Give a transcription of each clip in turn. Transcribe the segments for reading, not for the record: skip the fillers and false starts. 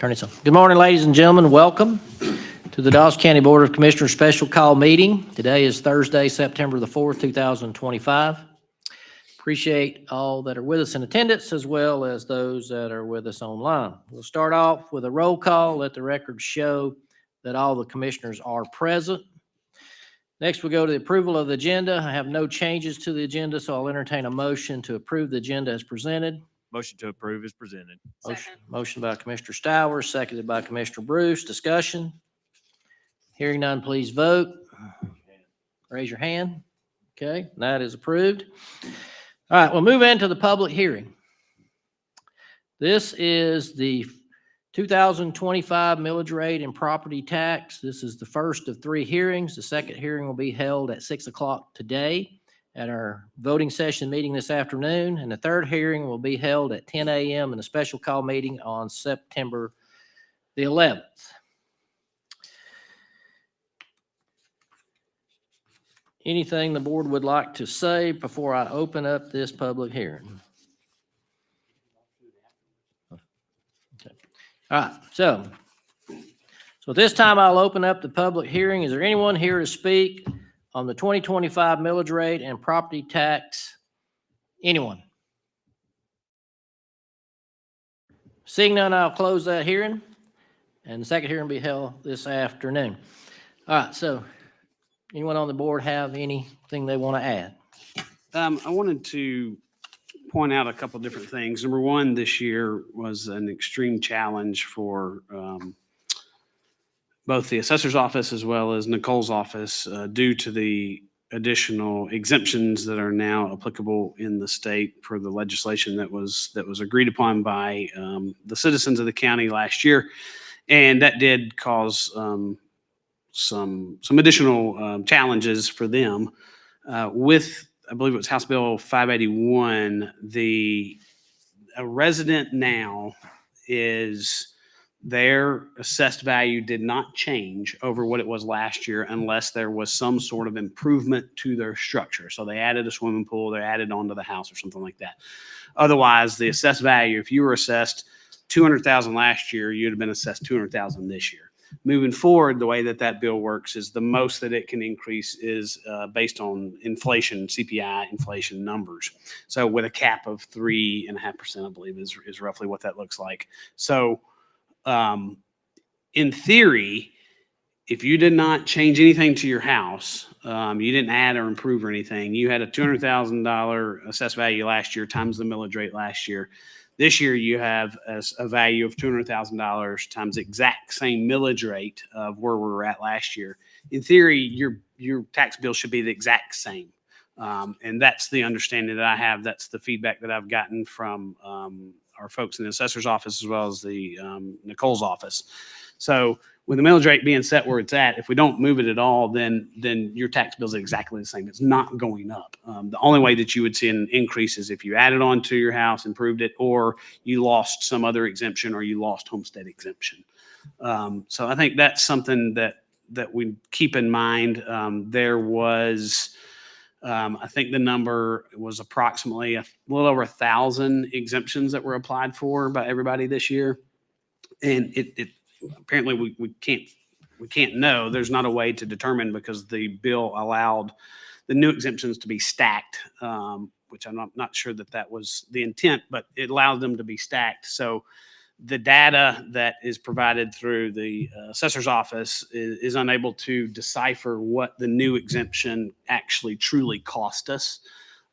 Turn this on. Good morning, ladies and gentlemen. Welcome to the Dawson County Board of Commissioners special call meeting. Today is Thursday, September the 4th, 2025. Appreciate all that are with us in attendance as well as those that are with us online. We'll start off with a roll call. Let the record show that all the commissioners are present. Next, we'll go to the approval of the agenda. I have no changes to the agenda, so I'll entertain a motion to approve the agenda as presented. Motion to approve is presented. Motion by Commissioner Stowers, seconded by Commissioner Bruce. Discussion? Hearing none, please vote. Raise your hand. Okay, that is approved. All right, we'll move into the public hearing. This is the 2025 millage rate and property tax. This is the first of 3 hearings. The second hearing will be held at 6 o'clock today at our voting session meeting this afternoon, and the third hearing will be held at 10 a.m. in a special call meeting on September the 11th. Anything the board would like to say before I open up this public hearing? Okay. All right, so at this time I'll open up the public hearing. Is there anyone here to speak on the 2025 millage rate and property tax? Anyone? Seeing none, I'll close that hearing, and the second hearing will be held this afternoon. All right, so anyone on the board have anything they want to add? I wanted to point out a couple different things. Number one, this year was an extreme challenge for both the assessor's office as well as Nicole's office due to the additional exemptions that are now applicable in the state for the legislation that was agreed upon by the citizens of the county last year, and that did cause some additional challenges for them with. I believe it was House Bill 581. A resident now is their assessed value did not change over what it was last year unless there was some sort of improvement to their structure. So they added a swimming pool, they added onto the house or something like that. Otherwise, the assessed value, if you were assessed $200,000 last year, you'd have been assessed $200,000 this year. Moving forward, the way that bill works is the most that it can increase is based on inflation, CPI inflation numbers. So with a cap of 3.5%, I believe is roughly what that looks like. So in theory, if you did not change anything to your house, you didn't add or improve or anything, you had a $200,000 assessed value last year times the millage rate last year. This year, you have a value of $200,000 times the exact same millage rate of where we were at last year. In theory, your tax bill should be the exact same. And that's the understanding that I have. That's the feedback that I've gotten from our folks in the assessor's office as well as the Nicole's office. So with the millage rate being set where it's at, if we don't move it at all, then your tax bill is exactly the same. It's not going up. The only way that you would see an increase is if you added on to your house, improved it, or you lost some other exemption or you lost homestead exemption. So I think that's something that we keep in mind. There was, I think the number was approximately a little over 1,000 exemptions that were applied for by everybody this year. And it apparently we can't know. There's not a way to determine because the bill allowed the new exemptions to be stacked, which I'm not sure that was the intent, but it allowed them to be stacked. So the data that is provided through the assessor's office is unable to decipher what the new exemption actually truly cost us.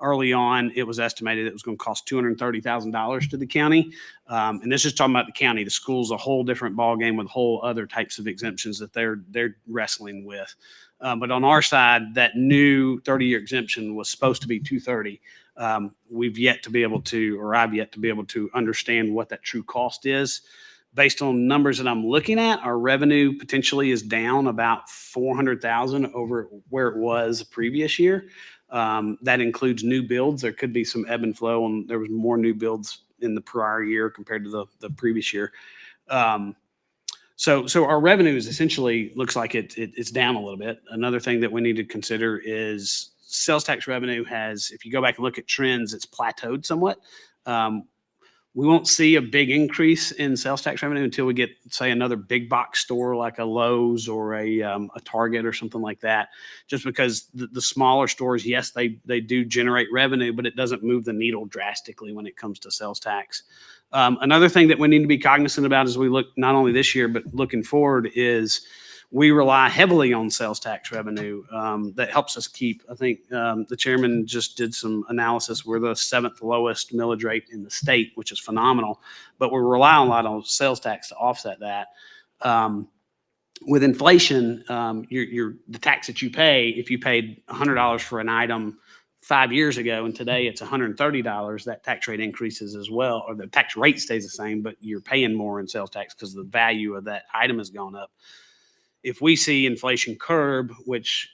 Early on, it was estimated it was going to cost $230,000 to the county. And this is talking about the county. The school's a whole different ballgame with whole other types of exemptions that they're wrestling with. But on our side, that new 30-year exemption was supposed to be $230,000. I've yet to be able to understand what that true cost is. Based on numbers that I'm looking at, our revenue potentially is down about $400,000 over where it was the previous year. That includes new builds. There could be some ebb and flow, and there was more new builds in the prior year compared to the previous year. So our revenue is essentially looks like it's down a little bit. Another thing that we need to consider is sales tax revenue has, if you go back and look at trends, it's plateaued somewhat. We won't see a big increase in sales tax revenue until we get, say, another big box store like a Lowe's or a Target or something like that. Just because the smaller stores, yes, they do generate revenue, but it doesn't move the needle drastically when it comes to sales tax. Another thing that we need to be cognizant about as we look not only this year but looking forward is we rely heavily on sales tax revenue. That helps us keep, I think the chairman just did some analysis. We're the 7th lowest millage rate in the state, which is phenomenal, but we rely a lot on sales tax to offset that. With inflation, the tax that you pay, if you paid $100 for an item 5 years ago and today it's $130, that tax rate increases as well, or the tax rate stays the same, but you're paying more in sales tax because the value of that item has gone up. If we see inflation curb, which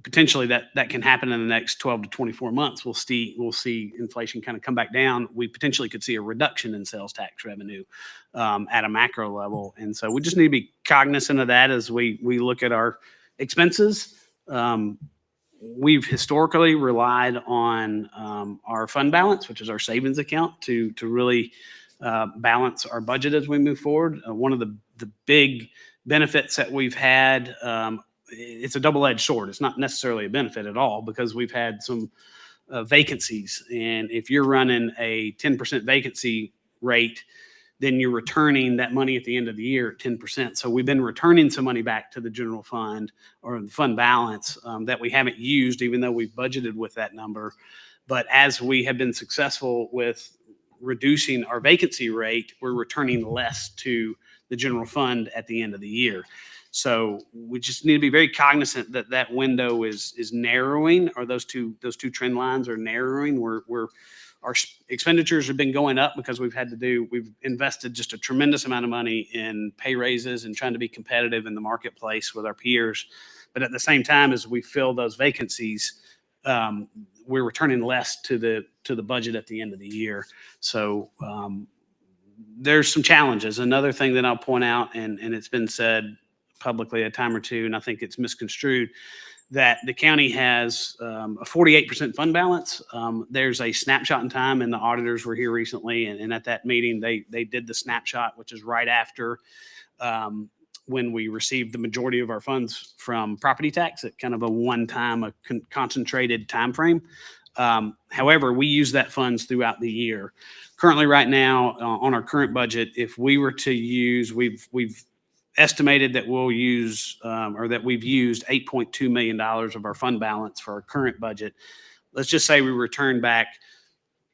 potentially that can happen in the next 12 to 24 months, we'll see inflation kind of come back down. We potentially could see a reduction in sales tax revenue at a macro level. And so we just need to be cognizant of that as we look at our expenses. We've historically relied on our fund balance, which is our savings account, to really balance our budget as we move forward. One of the big benefits that we've had, it's a double-edged sword. It's not necessarily a benefit at all because we've had some vacancies. And if you're running a 10% vacancy rate, then you're returning that money at the end of the year at 10%. So we've been returning some money back to the general fund or the fund balance that we haven't used, even though we've budgeted with that number. But as we have been successful with reducing our vacancy rate, we're returning less to the general fund at the end of the year. So we just need to be very cognizant that that window is narrowing, or those two trend lines are narrowing. Our expenditures have been going up because we've invested just a tremendous amount of money in pay raises and trying to be competitive in the marketplace with our peers. But at the same time, as we fill those vacancies, we're returning less to the budget at the end of the year. So there's some challenges. Another thing that I'll point out, and it's been said publicly a time or two, and I think it's misconstrued, that the county has a 48% fund balance. There's a snapshot in time, and the auditors were here recently, and at that meeting, they did the snapshot, which is right after when we received the majority of our funds from property tax at kind of a one-time, concentrated time frame. However, we use that funds throughout the year. Currently, right now, on our current budget, if we were to use, we've estimated that we'll use, or that we've used $8.2 million of our fund balance for our current budget. Let's just say we return back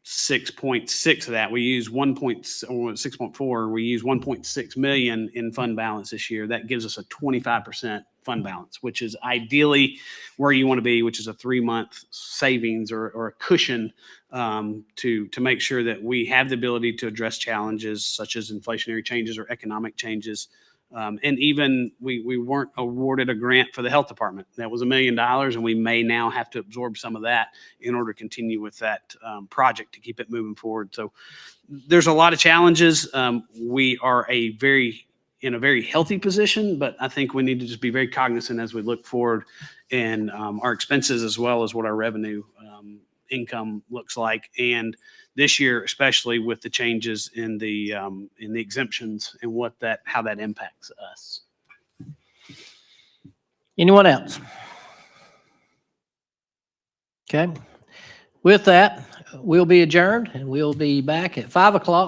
6.6 of that. We use 6.4. We use 1.6 million in fund balance this year. That gives us a 25% fund balance, which is ideally where you want to be, which is a 3-month savings or a cushion to make sure that we have the ability to address challenges such as inflationary changes or economic changes. And even we weren't awarded a grant for the health department. That was $1 million, and we may now have to absorb some of that in order to continue with that project to keep it moving forward. So there's a lot of challenges. We are in a very healthy position, but I think we need to just be very cognizant as we look forward in our expenses as well as what our revenue income looks like. And this year, especially with the changes in the exemptions and how that impacts us. Anyone else? Okay. With that, we'll be adjourned, and we'll be back at 5 o'clock